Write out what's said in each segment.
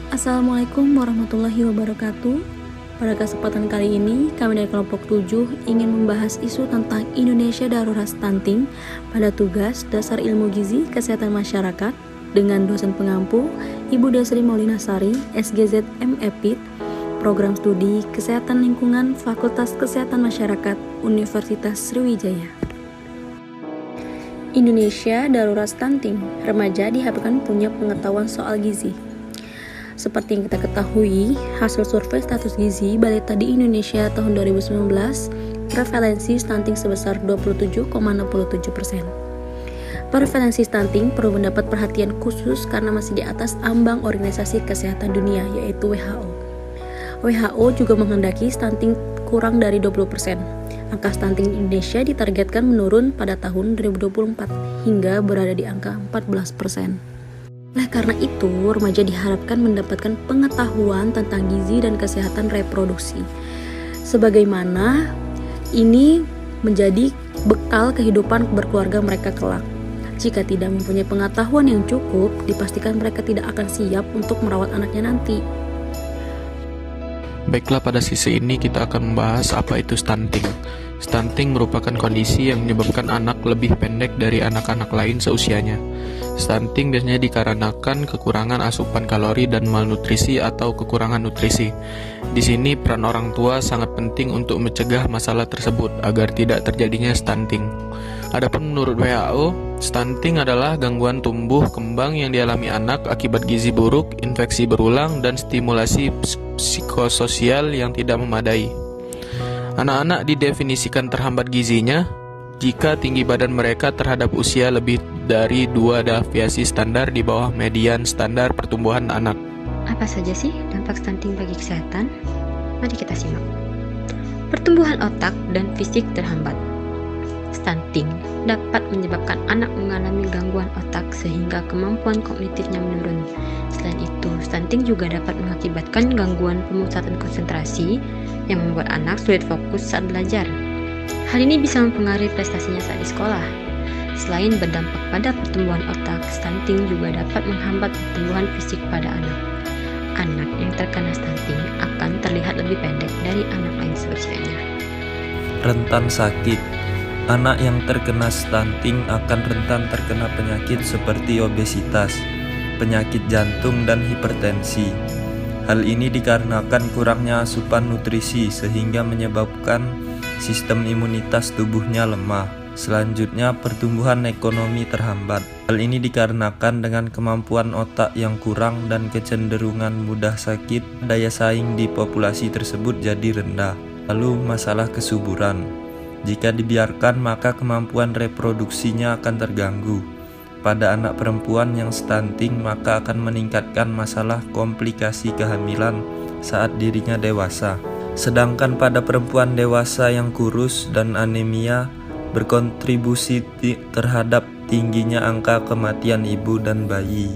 Assalamualaikum warahmatullahi wabarakatuh. Pada kesempatan kali ini, kami dari kelompok 7 ingin membahas isu tentang Indonesia darurat stunting pada tugas dasar ilmu gizi kesehatan masyarakat dengan dosen pengampu Ibu Desri Maulinasari, SGZ MEPIT, Program Studi Kesehatan Lingkungan Fakultas Kesehatan Masyarakat Universitas Sriwijaya. Indonesia darurat stunting, remaja diharapkan punya pengetahuan soal gizi. Seperti yang kita ketahui, hasil survei status gizi balita di Indonesia tahun 2019, prevalensi stunting sebesar 27,67%. Prevalensi stunting perlu mendapat perhatian khusus karena masih di atas ambang Organisasi Kesehatan Dunia, yaitu WHO. WHO juga menghendaki stunting kurang dari 20%. Angka stunting di Indonesia ditargetkan menurun pada tahun 2024 hingga berada di angka 14%. Oleh karena itu, remaja diharapkan mendapatkan pengetahuan tentang gizi dan kesehatan reproduksi. Sebagaimana ini menjadi bekal kehidupan berkeluarga mereka kelak. Jika tidak mempunyai pengetahuan yang cukup, dipastikan mereka tidak akan siap untuk merawat anaknya nanti. Baiklah, pada sisi ini kita akan membahas apa itu stunting. Stunting merupakan kondisi yang menyebabkan anak lebih pendek dari anak-anak lain seusianya. Stunting biasanya dikarenakan kekurangan asupan kalori dan malnutrisi atau kekurangan nutrisi. Di sini peran orang tua sangat penting untuk mencegah masalah tersebut agar tidak terjadinya stunting. Adapun menurut WHO, stunting adalah gangguan tumbuh kembang yang dialami anak akibat gizi buruk, infeksi berulang, dan stimulasi psikososial yang tidak memadai. Anak-anak didefinisikan terhambat gizinya jika tinggi badan mereka terhadap usia lebih dari 2 deviasi standar di bawah median standar pertumbuhan anak. Apa saja sih dampak stunting bagi kesehatan? Mari kita simak. Pertumbuhan otak dan fisik terhambat. Stunting dapat menyebabkan anak mengalami gangguan otak sehingga kemampuan kognitifnya menurun. Selain itu, stunting juga dapat mengakibatkan gangguan pemusatan konsentrasi yang membuat anak sulit fokus saat belajar. Hal ini bisa mempengaruhi prestasinya saat di sekolah. Selain berdampak pada pertumbuhan otak, stunting juga dapat menghambat pertumbuhan fisik pada anak. Anak yang terkena stunting akan terlihat lebih pendek dari anak lain seusianya. Rentan sakit. Anak yang terkena stunting akan rentan terkena penyakit seperti obesitas, penyakit jantung, dan hipertensi. Hal ini dikarenakan kurangnya asupan nutrisi sehingga menyebabkan sistem imunitas tubuhnya lemah. Selanjutnya, pertumbuhan ekonomi terhambat. Hal ini dikarenakan dengan kemampuan otak yang kurang dan kecenderungan mudah sakit, daya saing di populasi tersebut jadi rendah. Lalu, masalah kesuburan. Jika dibiarkan, maka kemampuan reproduksinya akan terganggu. Pada anak perempuan yang stunting, maka akan meningkatkan masalah komplikasi kehamilan saat dirinya dewasa. Sedangkan pada perempuan dewasa yang kurus dan anemia, berkontribusi terhadap tingginya angka kematian ibu dan bayi.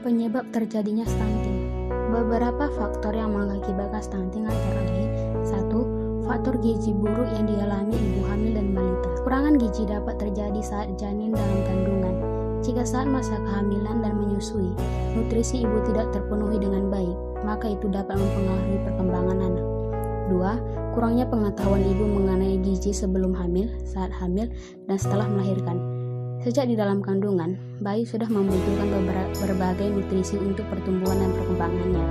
Penyebab terjadinya stunting. Beberapa faktor yang mengakibatkan stunting antara lain: 1. Faktor gizi buruk yang dialami ibu hamil dan balita. Kekurangan gizi dapat terjadi saat janin dalam kandungan. Jika saat masa kehamilan dan menyusui, nutrisi ibu tidak terpenuhi dengan baik, maka itu dapat mempengaruhi perkembangan anak. 2. Kurangnya pengetahuan ibu mengenai gizi sebelum hamil, saat hamil, dan setelah melahirkan. Sejak di dalam kandungan, bayi sudah membutuhkan berbagai nutrisi untuk pertumbuhan dan perkembangannya.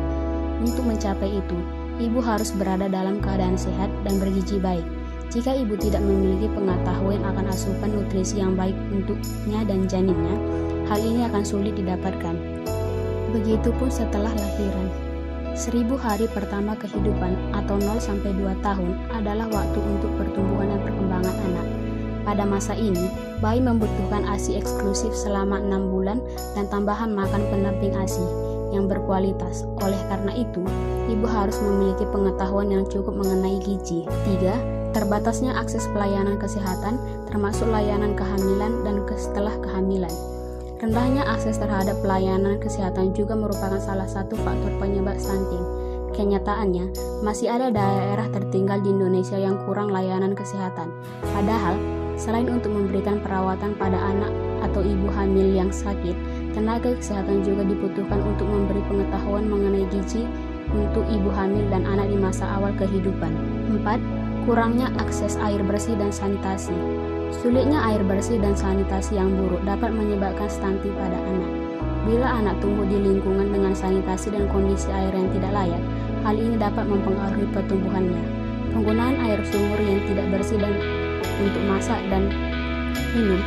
Untuk mencapai itu, ibu harus berada dalam keadaan sehat dan bergizi baik. Jika ibu tidak memiliki pengetahuan akan asupan nutrisi yang baik untuknya dan janinnya, hal ini akan sulit didapatkan. Begitupun setelah lahiran. 1000 hari pertama kehidupan atau 0-2 tahun adalah waktu untuk pertumbuhan dan perkembangan anak. Pada masa ini, bayi membutuhkan ASI eksklusif selama 6 bulan dan tambahan makan pendamping ASI yang berkualitas. Oleh karena itu, ibu harus memiliki pengetahuan yang cukup mengenai gizi. 3. Terbatasnya akses pelayanan kesehatan, termasuk layanan kehamilan dan setelah kehamilan. Rendahnya akses terhadap pelayanan kesehatan juga merupakan salah satu faktor penyebab stunting. Kenyataannya, masih ada daerah tertinggal di Indonesia yang kurang layanan kesehatan. Padahal, selain untuk memberikan perawatan pada anak atau ibu hamil yang sakit, Tenaga kesehatan juga dibutuhkan untuk memberi pengetahuan mengenai gizi untuk ibu hamil dan anak di masa awal kehidupan. 4. Kurangnya akses air bersih dan sanitasi. Sulitnya air bersih dan sanitasi yang buruk dapat menyebabkan stunting pada anak. Bila anak tumbuh di lingkungan dengan sanitasi dan kondisi air yang tidak layak, hal ini dapat mempengaruhi pertumbuhannya. Penggunaan air sumur yang tidak bersih dan untuk masak dan minum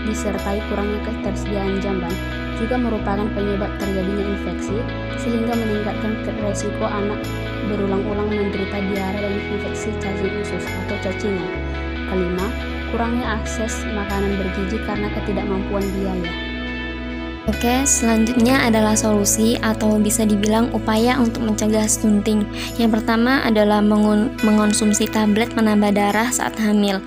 disertai kurangnya ketersediaan jamban juga merupakan penyebab terjadinya infeksi, sehingga meningkatkan resiko anak berulang-ulang menderita diare dan infeksi cacing usus atau cacingan. 5. Kurangnya akses makanan bergizi karena ketidakmampuan biaya. Oke, selanjutnya adalah solusi atau bisa dibilang upaya untuk mencegah stunting. Yang pertama adalah mengonsumsi tablet penambah darah saat hamil.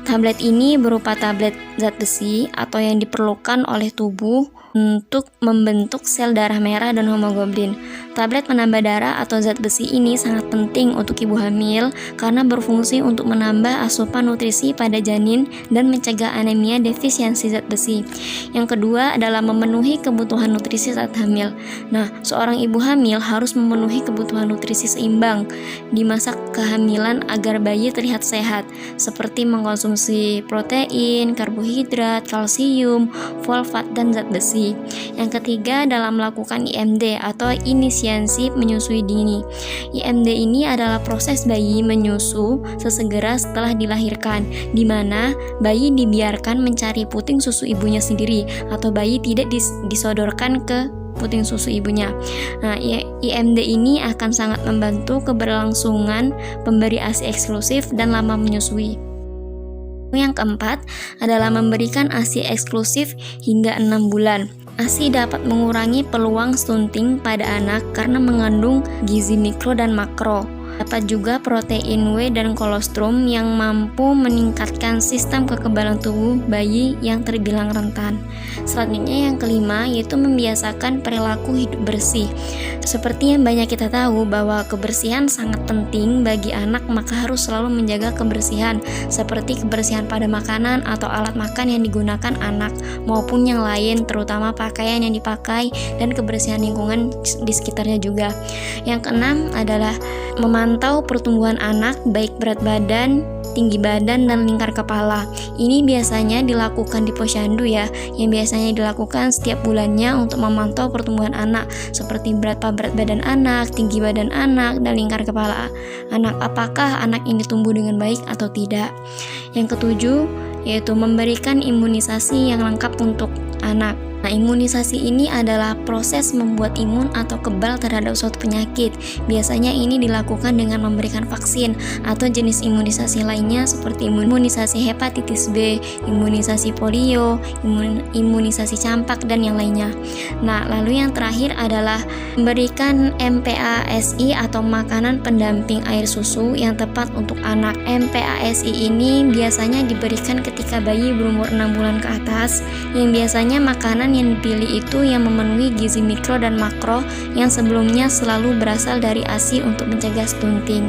Tablet ini berupa tablet zat besi atau yang diperlukan oleh tubuh untuk membentuk sel darah merah dan hemoglobin. Tablet penambah darah atau zat besi ini sangat penting untuk ibu hamil karena berfungsi untuk menambah asupan nutrisi pada janin dan mencegah anemia defisiensi zat besi. Yang kedua adalah memenuhi kebutuhan nutrisi saat hamil. Nah, seorang ibu hamil harus memenuhi kebutuhan nutrisi seimbang di masa kehamilan agar bayi terlihat sehat, seperti mengkonsumsi protein, karbohidrat, kalsium, fosfat, dan zat besi. Yang ketiga adalah melakukan IMD atau inisiasi menyusui dini. IMD ini adalah proses bayi menyusu sesegera setelah dilahirkan, di mana bayi dibiarkan mencari puting susu ibunya sendiri atau bayi tidak disodorkan ke puting susu ibunya. Nah, IMD ini akan sangat membantu keberlangsungan pemberi ASI eksklusif dan lama menyusui. Yang keempat adalah memberikan ASI eksklusif hingga 6 bulan. ASI dapat mengurangi peluang stunting pada anak karena mengandung gizi mikro dan makro. Dapat juga protein W dan kolostrum yang mampu meningkatkan sistem kekebalan tubuh bayi yang terbilang rentan. Selanjutnya yang kelima yaitu membiasakan perilaku hidup bersih. Seperti yang banyak kita tahu bahwa kebersihan sangat penting bagi anak, maka harus selalu menjaga kebersihan seperti kebersihan pada makanan atau alat makan yang digunakan anak maupun yang lain, terutama pakaian yang dipakai dan kebersihan lingkungan di sekitarnya juga. Yang keenam adalah memantau pertumbuhan anak baik berat badan, tinggi badan, dan lingkar kepala. Ini biasanya dilakukan di posyandu ya, yang biasanya dilakukan setiap bulannya untuk memantau pertumbuhan anak seperti berapa berat badan anak, tinggi badan anak, dan lingkar kepala anak. Apakah anak ini tumbuh dengan baik atau tidak. Yang ketujuh yaitu memberikan imunisasi yang lengkap untuk anak. Nah, imunisasi ini adalah proses membuat imun atau kebal terhadap suatu penyakit. Biasanya ini dilakukan dengan memberikan vaksin atau jenis imunisasi lainnya seperti imunisasi hepatitis B, imunisasi polio, imunisasi campak, dan yang lainnya. Nah, lalu yang terakhir adalah memberikan MPASI atau makanan pendamping air susu yang tepat untuk anak. MPASI ini biasanya diberikan ketika bayi berumur 6 bulan ke atas, yang biasanya makanan yang dipilih itu yang memenuhi gizi mikro dan makro yang sebelumnya selalu berasal dari ASI untuk mencegah stunting.